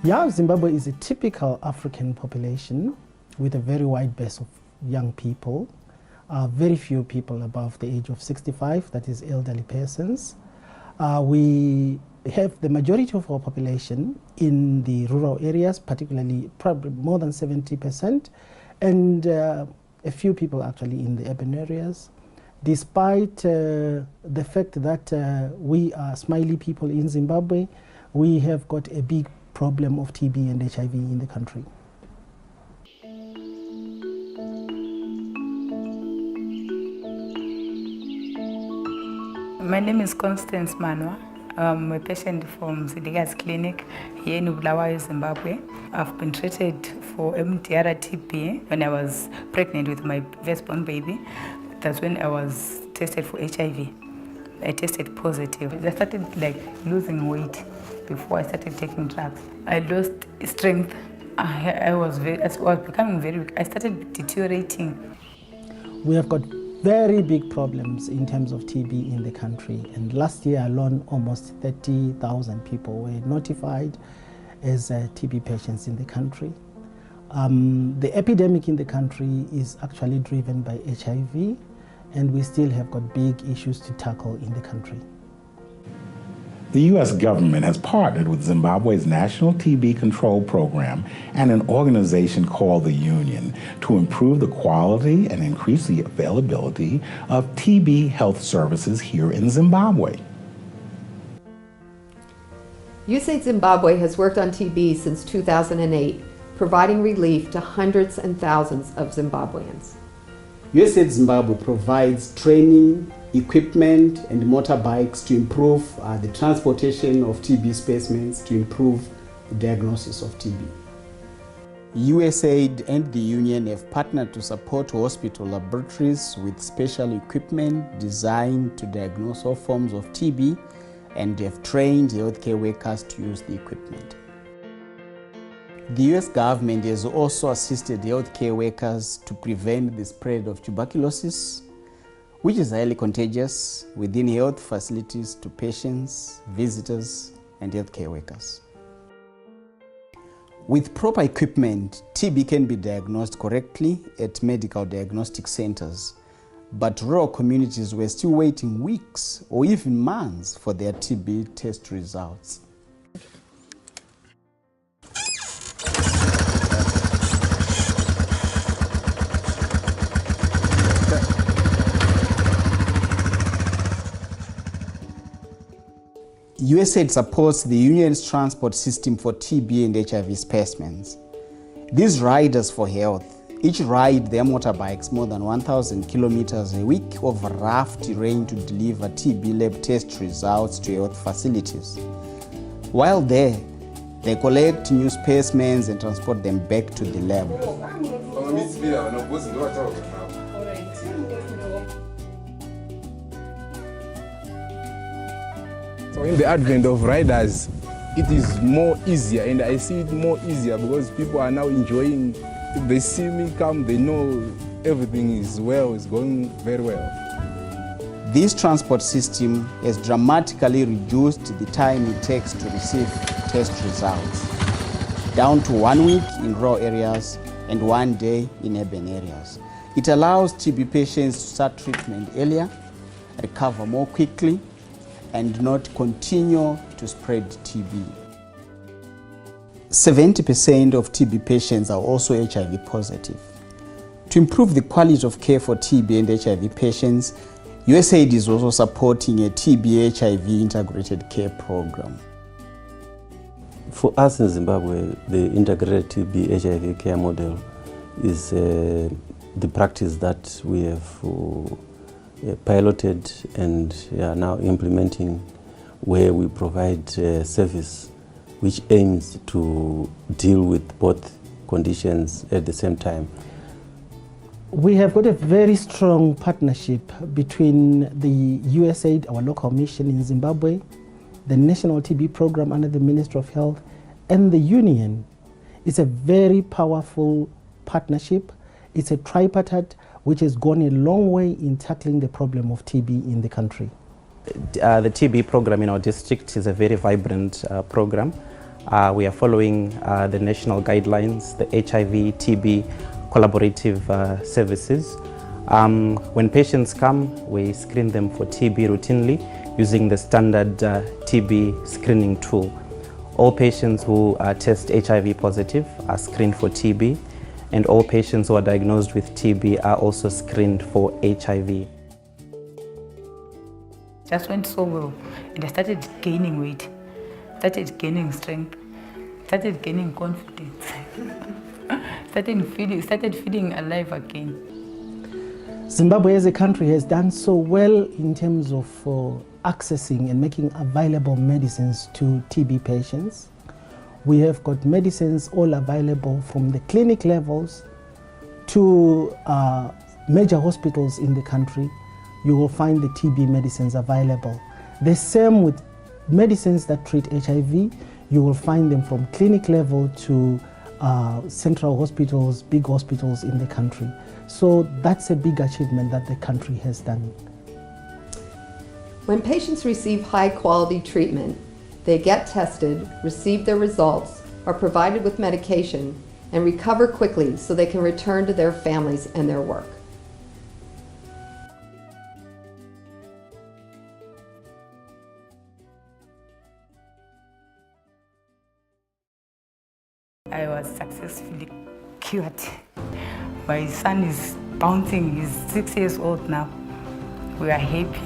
Yeah, Zimbabwe is a typical African population with a very wide base of young people. Very few people above the age of 65, that is elderly persons. We have the majority of our population in the rural areas, particularly probably more than 70%, and a few people actually in the urban areas. Despite the fact that we are smiley people in Zimbabwe, we have got a big problem of TB and HIV in the country. My name is Constance Manwa. I'm a patient from Zidiga's clinic here in Bulawayo, Zimbabwe. I've been treated for MDR TB when I was pregnant with my firstborn baby. That's when I was tested for HIV. I tested positive. I started losing weight before I started taking drugs. I lost strength. I was becoming very weak. I started deteriorating. We have got very big problems in terms of TB in the country, and last year alone almost 30,000 people were notified as TB patients in the country. The epidemic in the country is actually driven by HIV, and we still have got big issues to tackle in the country. The U.S. government has partnered with Zimbabwe's National TB Control Program and an organization called the Union to improve the quality and increase the availability of TB health services here in Zimbabwe. USAID Zimbabwe has worked on TB since 2008, providing relief to hundreds and thousands of Zimbabweans. USAID Zimbabwe provides training, equipment and motorbikes to improve the transportation of TB specimens, to improve the diagnosis of TB. USAID and the Union have partnered to support hospital laboratories with special equipment designed to diagnose all forms of TB, and have trained healthcare workers to use the equipment. The US government has also assisted healthcare workers to prevent the spread of tuberculosis, which is highly contagious, within health facilities to patients, visitors, and healthcare workers. With proper equipment, TB can be diagnosed correctly at medical diagnostic centers, but rural communities were still waiting weeks or even months for their TB test results. USAID supports the Union's transport system for TB and HIV specimens. These riders for health each ride their motorbikes more than 1,000 kilometers a week over rough terrain to deliver TB lab test results to health facilities. While there, they collect new specimens and transport them back to the lab. So in the advent of riders, it is more easier, and I see it more easier because people are now enjoying. If they see me come, they know everything is well, it's going very well. This transport system has dramatically reduced the time it takes to receive test results, down to 1 week in rural areas and 1 day in urban areas. It allows TB patients to start treatment earlier, recover more quickly, and not continue to spread TB. 70% of TB patients are also HIV positive. To improve the quality of care for TB and HIV patients, USAID is also supporting a TB HIV integrated care program. For us in Zimbabwe, the integrated TB HIV care model is the practice that we have piloted and are now implementing, where we provide service which aims to deal with both conditions at the same time. We have got a very strong partnership between the USAID, our local mission in Zimbabwe, the National TB Program under the Ministry of Health, and the Union. It's a very powerful partnership. It's a tripartite which has gone a long way in tackling the problem of TB in the country. The TB program in our district is a very vibrant program. We are following the national guidelines, the HIV-TB collaborative services. When patients come, we screen them for TB routinely using the standard TB screening tool. All patients who test HIV positive are screened for TB, and all patients who are diagnosed with TB are also screened for HIV. Just went so well, and I started gaining weight, started gaining strength, started gaining confidence, started feeling alive again. Zimbabwe as a country has done so well in terms of accessing and making available medicines to TB patients. We have got medicines all available from the clinic levels to major hospitals in the country. You will find the TB medicines available. The same with medicines that treat HIV. You will find them from clinic level to central hospitals, big hospitals in the country. So that's a big achievement that the country has done. When patients receive high-quality treatment, they get tested, receive their results, are provided with medication, and recover quickly so they can return to their families and their work. I was successfully cured. My son is bouncing, he's 6 years old now. We are happy.